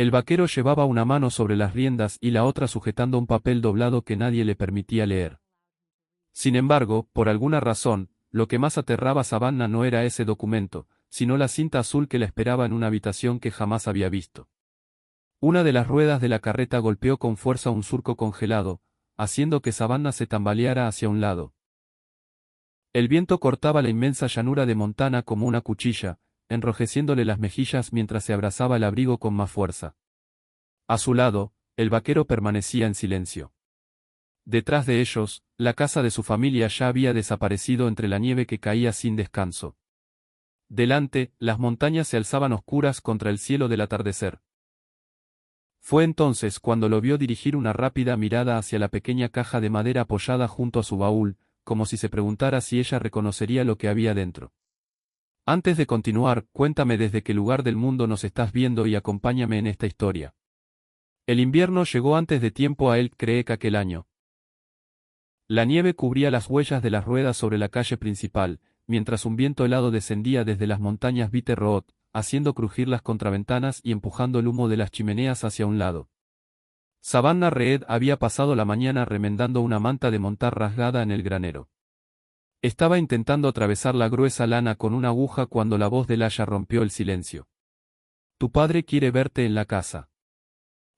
El vaquero llevaba una mano sobre las riendas y la otra sujetando un papel doblado que nadie le permitía leer. Sin embargo, por alguna razón, lo que más aterraba a Savannah no era ese documento, sino la cinta azul que la esperaba en una habitación que jamás había visto. Una de las ruedas de la carreta golpeó con fuerza un surco congelado, haciendo que Savannah se tambaleara hacia un lado. El viento cortaba la inmensa llanura de Montana como una cuchilla, enrojeciéndole las mejillas mientras se abrazaba el abrigo con más fuerza. A su lado, el vaquero permanecía en silencio. Detrás de ellos, la casa de su familia ya había desaparecido entre la nieve que caía sin descanso. Delante, las montañas se alzaban oscuras contra el cielo del atardecer. Fue entonces cuando lo vio dirigir una rápida mirada hacia la pequeña caja de madera apoyada junto a su baúl, como si se preguntara si ella reconocería lo que había dentro. Antes de continuar, cuéntame desde qué lugar del mundo nos estás viendo y acompáñame en esta historia. El invierno llegó antes de tiempo a Elk Creek aquel año. La nieve cubría las huellas de las ruedas sobre la calle principal, mientras un viento helado descendía desde las montañas Bitter Road, haciendo crujir las contraventanas y empujando el humo de las chimeneas hacia un lado. Savannah Reed había pasado la mañana remendando una manta de montar rasgada en el granero. Estaba intentando atravesar la gruesa lana con una aguja cuando la voz de Lasha rompió el silencio. Tu padre quiere verte en la casa.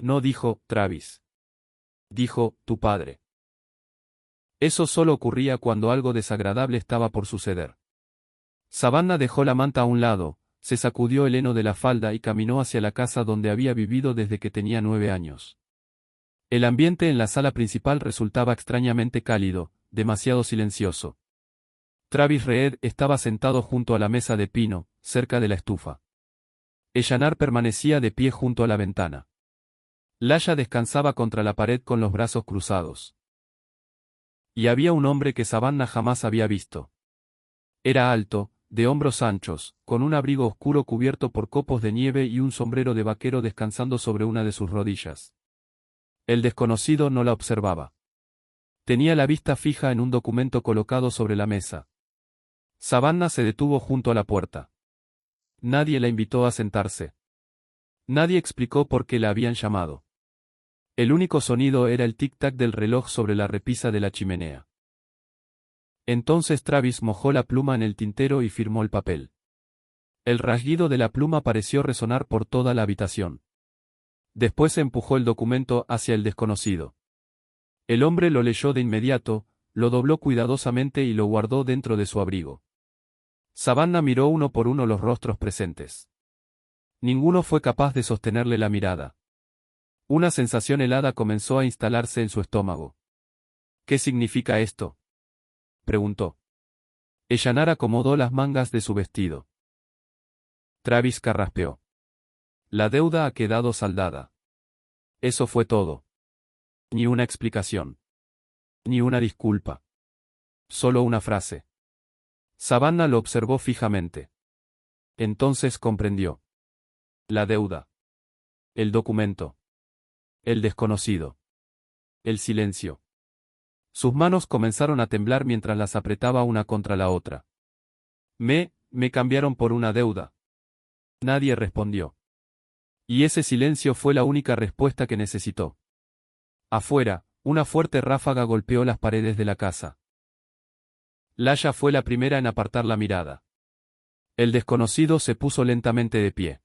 No dijo, Travis. Dijo, tu padre. Eso solo ocurría cuando algo desagradable estaba por suceder. Savannah dejó la manta a un lado, se sacudió el heno de la falda y caminó hacia la casa donde había vivido desde que tenía 9 años. El ambiente en la sala principal resultaba extrañamente cálido, demasiado silencioso. Travis Reed estaba sentado junto a la mesa de pino, cerca de la estufa. Ellanar permanecía de pie junto a la ventana. Lasha descansaba contra la pared con los brazos cruzados. Y había un hombre que Savannah jamás había visto. Era alto, de hombros anchos, con un abrigo oscuro cubierto por copos de nieve y un sombrero de vaquero descansando sobre una de sus rodillas. El desconocido no la observaba. Tenía la vista fija en un documento colocado sobre la mesa. Savannah se detuvo junto a la puerta. Nadie la invitó a sentarse. Nadie explicó por qué la habían llamado. El único sonido era el tic-tac del reloj sobre la repisa de la chimenea. Entonces Travis mojó la pluma en el tintero y firmó el papel. El rasguido de la pluma pareció resonar por toda la habitación. Después empujó el documento hacia el desconocido. El hombre lo leyó de inmediato, lo dobló cuidadosamente y lo guardó dentro de su abrigo. Savannah miró uno por uno los rostros presentes. Ninguno fue capaz de sostenerle la mirada. Una sensación helada comenzó a instalarse en su estómago. ¿Qué significa esto?, preguntó. Ellanar acomodó las mangas de su vestido. Travis carraspeó. La deuda ha quedado saldada. Eso fue todo. Ni una explicación. Ni una disculpa. Solo una frase. Savannah lo observó fijamente. Entonces comprendió. La deuda. El documento. El desconocido. El silencio. Sus manos comenzaron a temblar mientras las apretaba una contra la otra. Me cambiaron por una deuda. Nadie respondió. Y ese silencio fue la única respuesta que necesitó. Afuera, una fuerte ráfaga golpeó las paredes de la casa. Lasha fue la primera en apartar la mirada. El desconocido se puso lentamente de pie.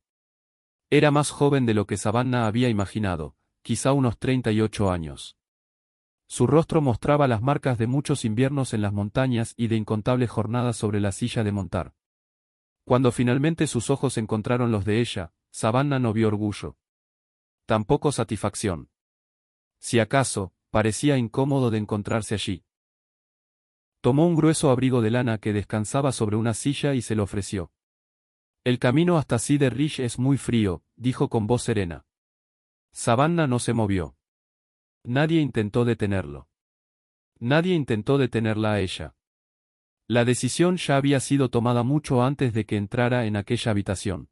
Era más joven de lo que Savannah había imaginado, quizá unos 38 años. Su rostro mostraba las marcas de muchos inviernos en las montañas y de incontables jornadas sobre la silla de montar. Cuando finalmente sus ojos encontraron los de ella, Savannah no vio orgullo. Tampoco satisfacción. Si acaso, parecía incómodo de encontrarse allí. Tomó un grueso abrigo de lana que descansaba sobre una silla y se lo ofreció. El camino hasta Cedar Ridge es muy frío, dijo con voz serena. Savannah no se movió. Nadie intentó detenerlo. Nadie intentó detenerla a ella. La decisión ya había sido tomada mucho antes de que entrara en aquella habitación.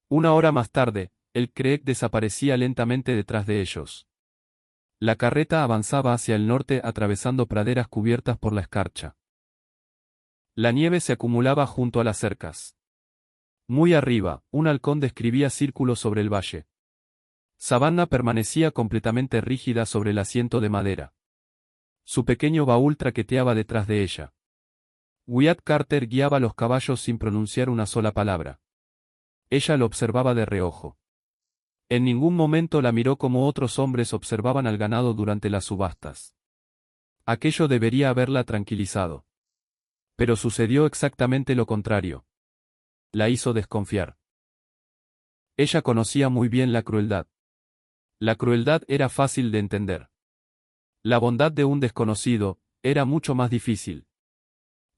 Una hora más tarde, el Creek desaparecía lentamente detrás de ellos. La carreta avanzaba hacia el norte atravesando praderas cubiertas por la escarcha. La nieve se acumulaba junto a las cercas. Muy arriba, un halcón describía círculos sobre el valle. Savannah permanecía completamente rígida sobre el asiento de madera. Su pequeño baúl traqueteaba detrás de ella. Wyatt Carter guiaba los caballos sin pronunciar una sola palabra. Ella lo observaba de reojo. En ningún momento la miró como otros hombres observaban al ganado durante las subastas. Aquello debería haberla tranquilizado. Pero sucedió exactamente lo contrario. La hizo desconfiar. Ella conocía muy bien la crueldad. La crueldad era fácil de entender. La bondad de un desconocido era mucho más difícil.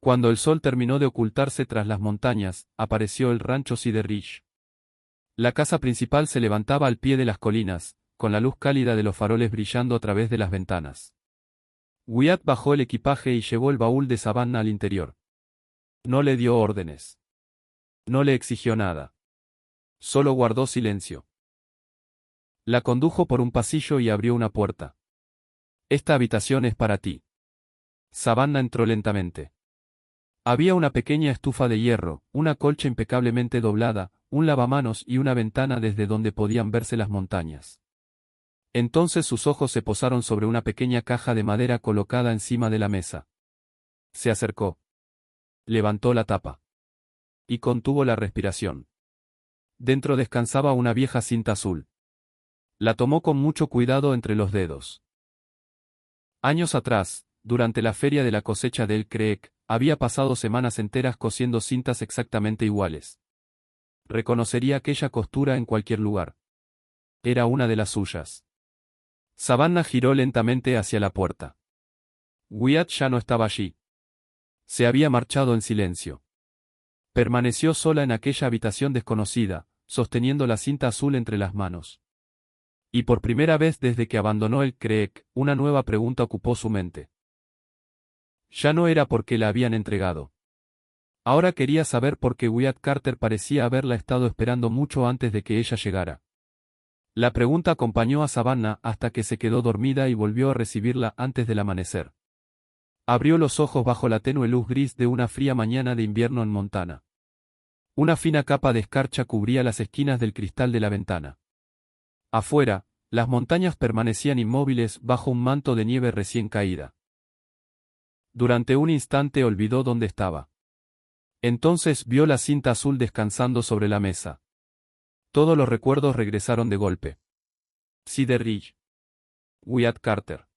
Cuando el sol terminó de ocultarse tras las montañas, apareció el rancho Cedar Ridge. La casa principal se levantaba al pie de las colinas, con la luz cálida de los faroles brillando a través de las ventanas. Wyatt bajó el equipaje y llevó el baúl de Savannah al interior. No le dio órdenes. No le exigió nada. Solo guardó silencio. La condujo por un pasillo y abrió una puerta. Esta habitación es para ti. Savannah entró lentamente. Había una pequeña estufa de hierro, una colcha impecablemente doblada, un lavamanos y una ventana desde donde podían verse las montañas. Entonces sus ojos se posaron sobre una pequeña caja de madera colocada encima de la mesa. Se acercó. Levantó la tapa. Y contuvo la respiración. Dentro descansaba una vieja cinta azul. La tomó con mucho cuidado entre los dedos. Años atrás, durante la feria de la cosecha de El Creek, había pasado semanas enteras cosiendo cintas exactamente iguales. Reconocería aquella costura en cualquier lugar. Era una de las suyas. Savannah giró lentamente hacia la puerta. Wyatt ya no estaba allí. Se había marchado en silencio. Permaneció sola en aquella habitación desconocida, sosteniendo la cinta azul entre las manos. Y por primera vez desde que abandonó el Creek, una nueva pregunta ocupó su mente. Ya no era porque la habían entregado. Ahora quería saber por qué Wyatt Carter parecía haberla estado esperando mucho antes de que ella llegara. La pregunta acompañó a Savannah hasta que se quedó dormida y volvió a recibirla antes del amanecer. Abrió los ojos bajo la tenue luz gris de una fría mañana de invierno en Montana. Una fina capa de escarcha cubría las esquinas del cristal de la ventana. Afuera, las montañas permanecían inmóviles bajo un manto de nieve recién caída. Durante un instante olvidó dónde estaba. Entonces vio la cinta azul descansando sobre la mesa. Todos los recuerdos regresaron de golpe. Cedar Ridge. Wyatt Carter.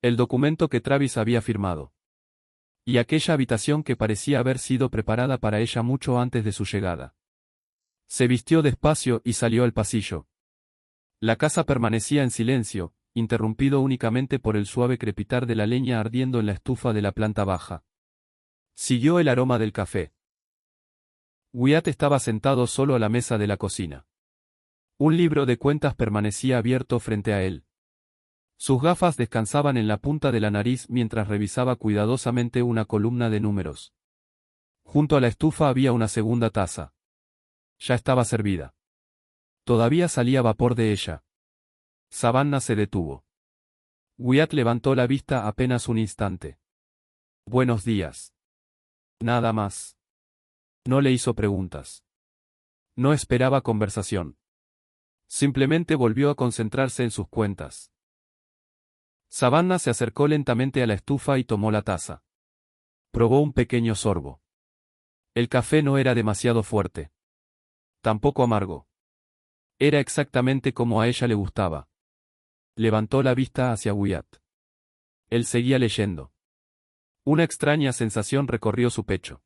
El documento que Travis había firmado. Y aquella habitación que parecía haber sido preparada para ella mucho antes de su llegada. Se vistió despacio y salió al pasillo. La casa permanecía en silencio, interrumpido únicamente por el suave crepitar de la leña ardiendo en la estufa de la planta baja. Siguió el aroma del café. Wyatt estaba sentado solo a la mesa de la cocina. Un libro de cuentas permanecía abierto frente a él. Sus gafas descansaban en la punta de la nariz mientras revisaba cuidadosamente una columna de números. Junto a la estufa había una segunda taza. Ya estaba servida. Todavía salía vapor de ella. Savannah se detuvo. Wyatt levantó la vista apenas un instante. Buenos días. Nada más. No le hizo preguntas. No esperaba conversación. Simplemente volvió a concentrarse en sus cuentas. Savannah se acercó lentamente a la estufa y tomó la taza. Probó un pequeño sorbo. El café no era demasiado fuerte. Tampoco amargo. Era exactamente como a ella le gustaba. Levantó la vista hacia Wyatt. Él seguía leyendo. Una extraña sensación recorrió su pecho.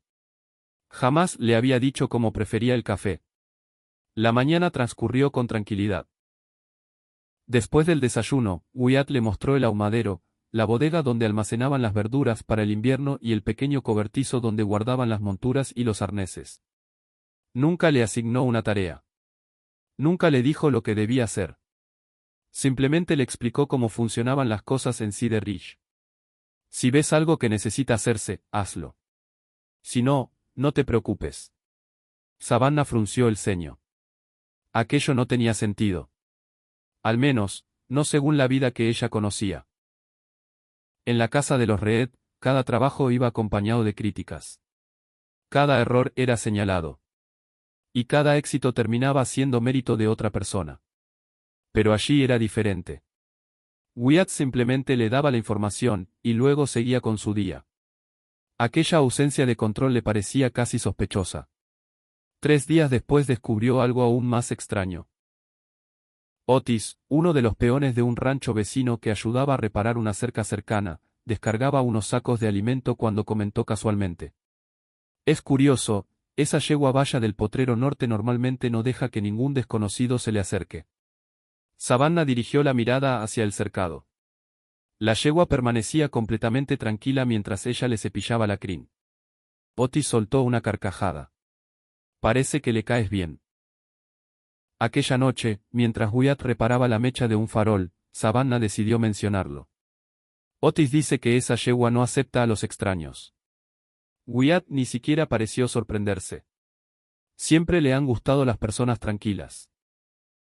Jamás le había dicho cómo prefería el café. La mañana transcurrió con tranquilidad. Después del desayuno, Wyatt le mostró el ahumadero, la bodega donde almacenaban las verduras para el invierno y el pequeño cobertizo donde guardaban las monturas y los arneses. Nunca le asignó una tarea. Nunca le dijo lo que debía hacer. Simplemente le explicó cómo funcionaban las cosas en Cedar Ridge. Si ves algo que necesita hacerse, hazlo. Si no, no te preocupes. Savannah frunció el ceño. Aquello no tenía sentido. Al menos, no según la vida que ella conocía. En la casa de los Reed, cada trabajo iba acompañado de críticas. Cada error era señalado. Y cada éxito terminaba siendo mérito de otra persona. Pero allí era diferente. Wyatt simplemente le daba la información, y luego seguía con su día. Aquella ausencia de control le parecía casi sospechosa. 3 días después descubrió algo aún más extraño. Otis, uno de los peones de un rancho vecino que ayudaba a reparar una cerca cercana, descargaba unos sacos de alimento cuando comentó casualmente: «Es curioso, esa yegua vaya del potrero norte normalmente no deja que ningún desconocido se le acerque». Savannah dirigió la mirada hacia el cercado. La yegua permanecía completamente tranquila mientras ella le cepillaba la crin. Otis soltó una carcajada. «Parece que le caes bien». Aquella noche, mientras Wyatt reparaba la mecha de un farol, Savannah decidió mencionarlo. «Otis dice que esa yegua no acepta a los extraños». Wyatt ni siquiera pareció sorprenderse. Siempre le han gustado las personas tranquilas.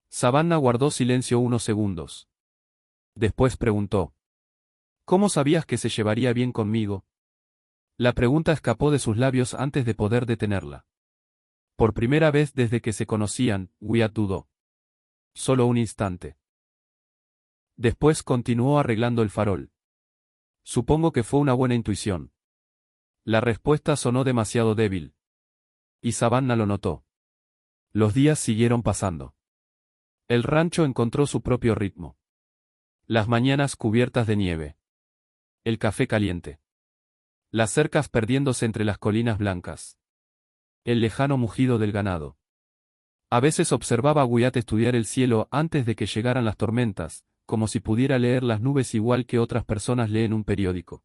Savannah guardó silencio unos segundos. Después preguntó: «¿Cómo sabías que se llevaría bien conmigo?». La pregunta escapó de sus labios antes de poder detenerla. Por primera vez desde que se conocían, Wyatt dudó. Solo un instante. Después continuó arreglando el farol. «Supongo que fue una buena intuición». La respuesta sonó demasiado débil. Y Savannah lo notó. Los días siguieron pasando. El rancho encontró su propio ritmo. Las mañanas cubiertas de nieve. El café caliente. Las cercas perdiéndose entre las colinas blancas. El lejano mugido del ganado. A veces observaba a Wyatt estudiar el cielo antes de que llegaran las tormentas, como si pudiera leer las nubes igual que otras personas leen un periódico.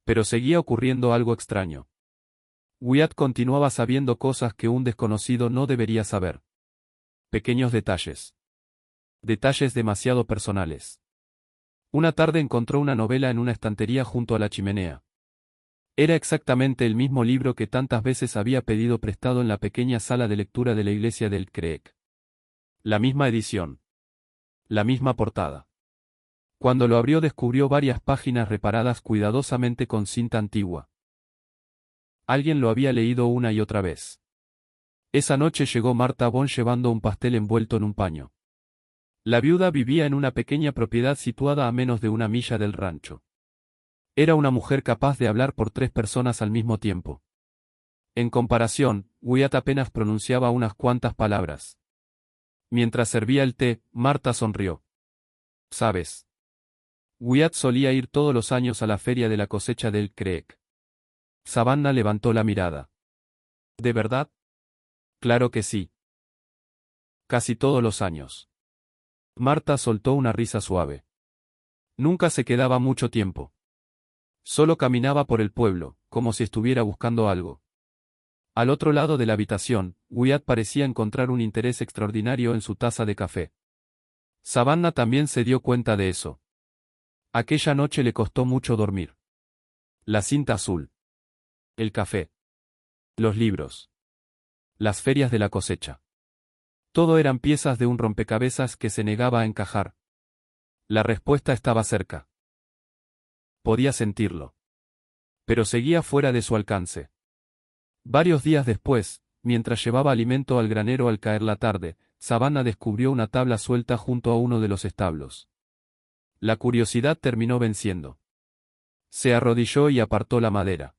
Pero seguía ocurriendo algo extraño. Wyatt continuaba sabiendo cosas que un desconocido no debería saber. Pequeños detalles. Detalles demasiado personales. Una tarde encontró una novela en una estantería junto a la chimenea. Era exactamente el mismo libro que tantas veces había pedido prestado en la pequeña sala de lectura de la iglesia de Elk Creek. La misma edición. La misma portada. Cuando lo abrió descubrió varias páginas reparadas cuidadosamente con cinta antigua. Alguien lo había leído una y otra vez. Esa noche llegó Martha Bond llevando un pastel envuelto en un paño. La viuda vivía en una pequeña propiedad situada a menos de 1 milla del rancho. Era una mujer capaz de hablar por 3 personas al mismo tiempo. En comparación, Wyatt apenas pronunciaba unas cuantas palabras. Mientras servía el té, Martha sonrió. «¿Sabes? Wyatt solía ir todos los años a la feria de la cosecha del Creek». Savannah levantó la mirada. «¿De verdad?». «Claro que sí. Casi todos los años». Martha soltó una risa suave. Nunca se quedaba mucho tiempo. Solo caminaba por el pueblo, como si estuviera buscando algo. Al otro lado de la habitación, Wyatt parecía encontrar un interés extraordinario en su taza de café. Savannah también se dio cuenta de eso. Aquella noche le costó mucho dormir. La cinta azul. El café. Los libros. Las ferias de la cosecha. Todo eran piezas de un rompecabezas que se negaba a encajar. La respuesta estaba cerca. Podía sentirlo. Pero seguía fuera de su alcance. Varios días después, mientras llevaba alimento al granero al caer la tarde, Savannah descubrió una tabla suelta junto a uno de los establos. La curiosidad terminó venciendo. Se arrodilló y apartó la madera.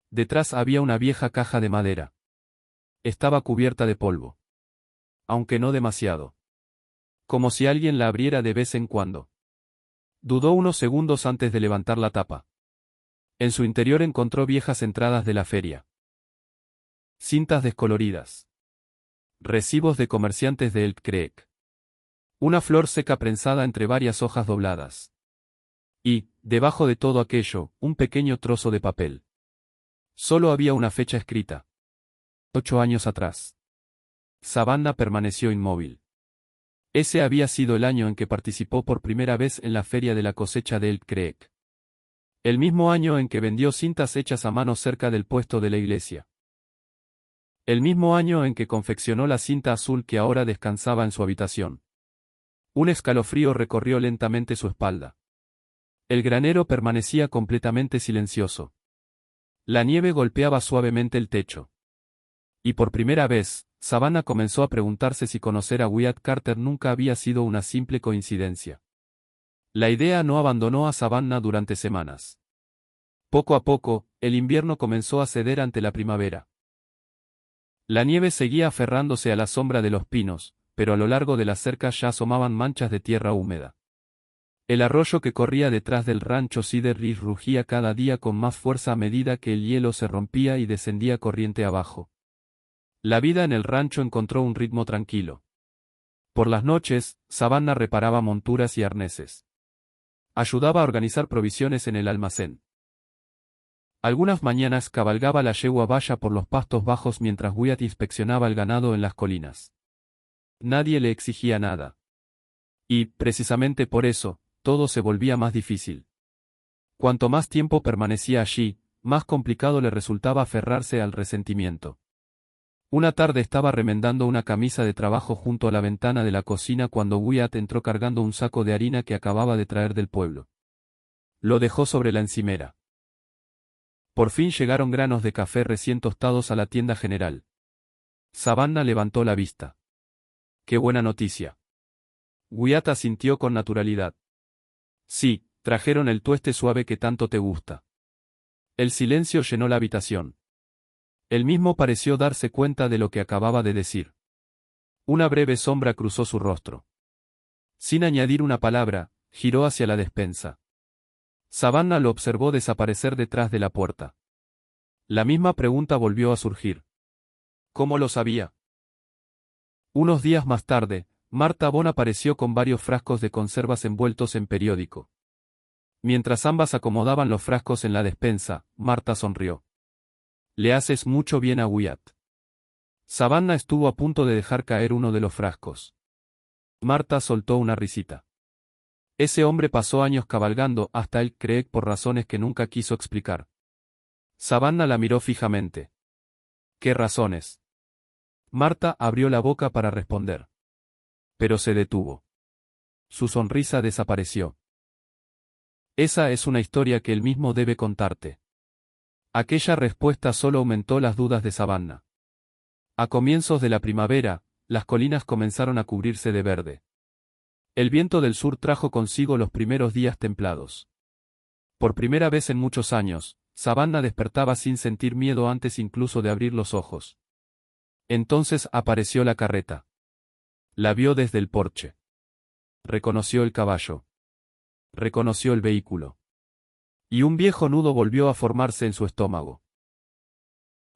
Detrás había una vieja caja de madera. Estaba cubierta de polvo. Aunque no demasiado. Como si alguien la abriera de vez en cuando. Dudó unos segundos antes de levantar la tapa. En su interior encontró viejas entradas de la feria. Cintas descoloridas. Recibos de comerciantes de Elk Creek. Una flor seca prensada entre varias hojas dobladas. Y, debajo de todo aquello, un pequeño trozo de papel. Solo había una fecha escrita. 8 años atrás. Savannah permaneció inmóvil. Ese había sido el año en que participó por primera vez en la feria de la cosecha de Elk Creek. El mismo año en que vendió cintas hechas a mano cerca del puesto de la iglesia. El mismo año en que confeccionó la cinta azul que ahora descansaba en su habitación. Un escalofrío recorrió lentamente su espalda. El granero permanecía completamente silencioso. La nieve golpeaba suavemente el techo. Y por primera vez, Savannah comenzó a preguntarse si conocer a Wyatt Carter nunca había sido una simple coincidencia. La idea no abandonó a Savannah durante semanas. Poco a poco, el invierno comenzó a ceder ante la primavera. La nieve seguía aferrándose a la sombra de los pinos, pero a lo largo de las cercas ya asomaban manchas de tierra húmeda. El arroyo que corría detrás del rancho Cedar Ridge rugía cada día con más fuerza a medida que el hielo se rompía y descendía corriente abajo. La vida en el rancho encontró un ritmo tranquilo. Por las noches, Savannah reparaba monturas y arneses. Ayudaba a organizar provisiones en el almacén. Algunas mañanas cabalgaba la yegua Valla por los pastos bajos mientras Wyatt inspeccionaba el ganado en las colinas. Nadie le exigía nada. Y, precisamente por eso, todo se volvía más difícil. Cuanto más tiempo permanecía allí, más complicado le resultaba aferrarse al resentimiento. Una tarde estaba remendando una camisa de trabajo junto a la ventana de la cocina cuando Wyatt entró cargando un saco de harina que acababa de traer del pueblo. Lo dejó sobre la encimera. Por fin llegaron granos de café recién tostados a la tienda general. Savannah levantó la vista. ¡Qué buena noticia! Wyatt asintió con naturalidad. Sí, trajeron el tueste suave que tanto te gusta. El silencio llenó la habitación. Él mismo pareció darse cuenta de lo que acababa de decir. Una breve sombra cruzó su rostro. Sin añadir una palabra, giró hacia la despensa. Savannah lo observó desaparecer detrás de la puerta. La misma pregunta volvió a surgir. ¿Cómo lo sabía? Unos días más tarde, Martha Bond apareció con varios frascos de conservas envueltos en periódico. Mientras ambas acomodaban los frascos en la despensa, Martha sonrió. Le haces mucho bien a Wyatt. Savannah estuvo a punto de dejar caer uno de los frascos. Martha soltó una risita. Ese hombre pasó años cabalgando hasta el Creek por razones que nunca quiso explicar. Savannah la miró fijamente. ¿Qué razones? Martha abrió la boca para responder. Pero se detuvo. Su sonrisa desapareció. Esa es una historia que él mismo debe contarte. Aquella respuesta solo aumentó las dudas de Savannah. A comienzos de la primavera, las colinas comenzaron a cubrirse de verde. El viento del sur trajo consigo los primeros días templados. Por primera vez en muchos años, Savannah despertaba sin sentir miedo antes incluso de abrir los ojos. Entonces apareció la carreta. La vio desde el porche. Reconoció el caballo. Reconoció el vehículo. Y un viejo nudo volvió a formarse en su estómago.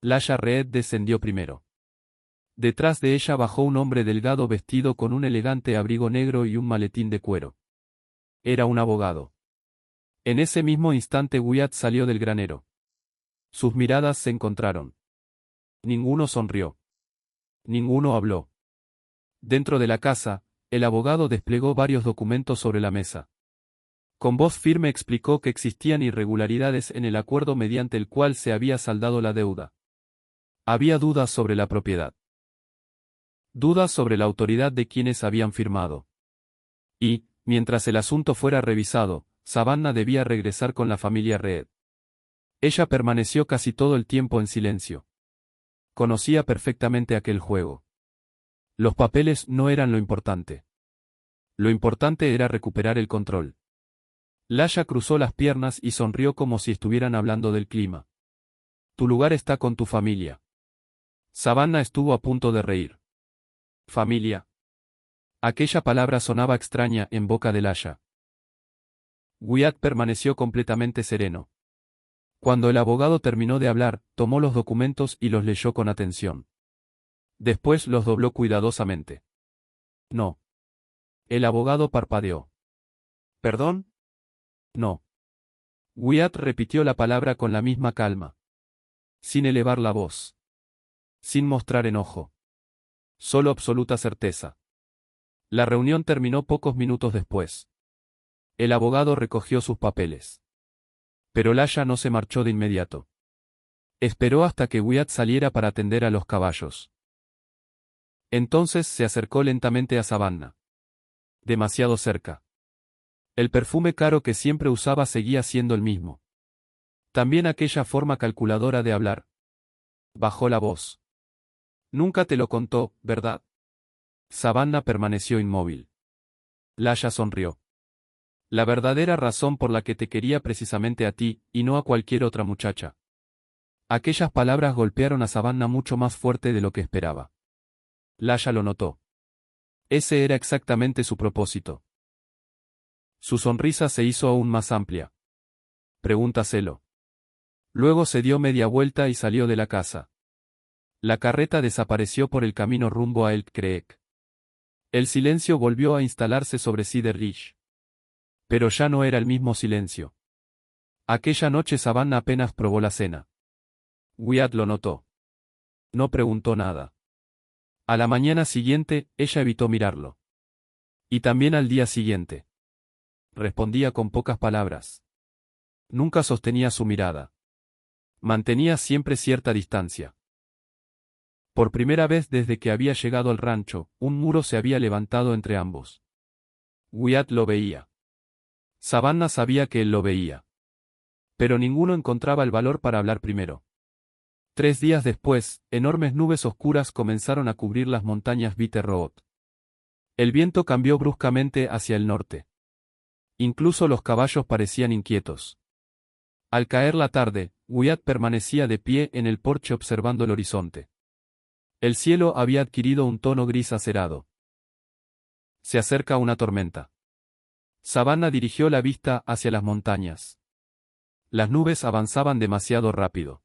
Lasha Reed descendió primero. Detrás de ella bajó un hombre delgado vestido con un elegante abrigo negro y un maletín de cuero. Era un abogado. En ese mismo instante Wyatt salió del granero. Sus miradas se encontraron. Ninguno sonrió. Ninguno habló. Dentro de la casa, el abogado desplegó varios documentos sobre la mesa. Con voz firme explicó que existían irregularidades en el acuerdo mediante el cual se había saldado la deuda. Había dudas sobre la propiedad. Dudas sobre la autoridad de quienes habían firmado. Y, mientras el asunto fuera revisado, Savannah debía regresar con la familia Reed. Ella permaneció casi todo el tiempo en silencio. Conocía perfectamente aquel juego. Los papeles no eran lo importante. Lo importante era recuperar el control. Lasha cruzó las piernas y sonrió como si estuvieran hablando del clima. Tu lugar está con tu familia. Savannah estuvo a punto de reír. Familia. Aquella palabra sonaba extraña en boca de Lasha. Wyatt permaneció completamente sereno. Cuando el abogado terminó de hablar, tomó los documentos y los leyó con atención. Después los dobló cuidadosamente. No. El abogado parpadeó. ¿Perdón? No. Wyatt repitió la palabra con la misma calma. Sin elevar la voz. Sin mostrar enojo. Solo absoluta certeza. La reunión terminó pocos minutos después. El abogado recogió sus papeles. Pero Lasha no se marchó de inmediato. Esperó hasta que Wyatt saliera para atender a los caballos. Entonces se acercó lentamente a Savannah. Demasiado cerca. El perfume caro que siempre usaba seguía siendo el mismo. También aquella forma calculadora de hablar. Bajó la voz. Nunca te lo contó, ¿verdad? Savannah permaneció inmóvil. Lasha sonrió. La verdadera razón por la que te quería precisamente a ti, y no a cualquier otra muchacha. Aquellas palabras golpearon a Savannah mucho más fuerte de lo que esperaba. Lasha lo notó. Ese era exactamente su propósito. Su sonrisa se hizo aún más amplia. Pregúntaselo. Luego se dio media vuelta y salió de la casa. La carreta desapareció por el camino rumbo a Elk Creek. El silencio volvió a instalarse sobre Cedar Ridge. Pero ya no era el mismo silencio. Aquella noche Savannah apenas probó la cena. Wyatt lo notó. No preguntó nada. A la mañana siguiente, ella evitó mirarlo. Y también al día siguiente. Respondía con pocas palabras. Nunca sostenía su mirada. Mantenía siempre cierta distancia. Por primera vez desde que había llegado al rancho, un muro se había levantado entre ambos. Wyatt lo veía. Savannah sabía que él lo veía. Pero ninguno encontraba el valor para hablar primero. 3 días después, enormes nubes oscuras comenzaron a cubrir las montañas Bitter Road. El viento cambió bruscamente hacia el norte. Incluso los caballos parecían inquietos. Al caer la tarde, Wyatt permanecía de pie en el porche observando el horizonte. El cielo había adquirido un tono gris acerado. Se acerca una tormenta. Savannah dirigió la vista hacia las montañas. Las nubes avanzaban demasiado rápido.